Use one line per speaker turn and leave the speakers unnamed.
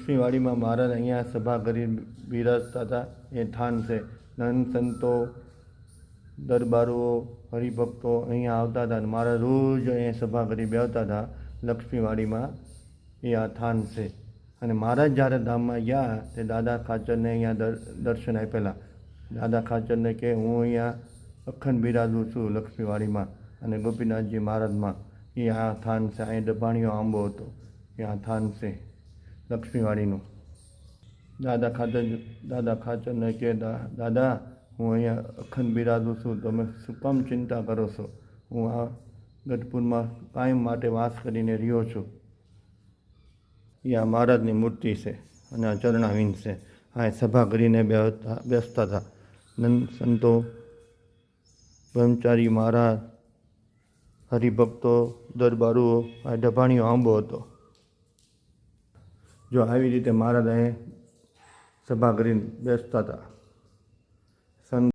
લક્ષ્મીવાડીમાં મહારાજ અહીંયા સભા કરી બિરાજતા હતા. એ થાન છે. નંદ સંતો, દરબારો, હરિભક્તો અહીંયા આવતા હતા અને મહારાજ રોજ અહીંયા સભા કરી બેસતા હતા. લક્ષ્મીવાડીમાં એ આ થાન છે. અને મહારાજ જ્યારે ધામમાં ગયા તે દાદા ખાચરને અહીંયા દર્શન આપેલા. દાદા ખાચરને કે હું અહીંયા અખંડ બિરાજું છું લક્ષ્મીવાડીમાં અને ગોપીનાથજી મહારાજમાં. એ આ થાન છે. અહીં ડભાણીયો આંબો હતો. એ આ થાન છે લક્ષ્મીવાડીનું. દાદા ખાચરને કે દાદા હું અહીંયા અખંડ બિરાજું છું, તમે શું કામ ચિંતા કરો છો? હું આ ગઢપુરમાં કાયમ માટે વાસ કરીને રહ્યો છું. એ આ મહારાજની મૂર્તિ છે અને આ ચરણાવીન છે. આ સભા કરીને બેસતા હતા. નંદ સંતો, બ્રહ્મચારી મહારાજ, હરિભક્તો, દરબારુઓ. આ ડભાણીયો આંબો હતો. જો આવી રીતે મહારાજ અહીં સભા કરીને બેસતા હતા.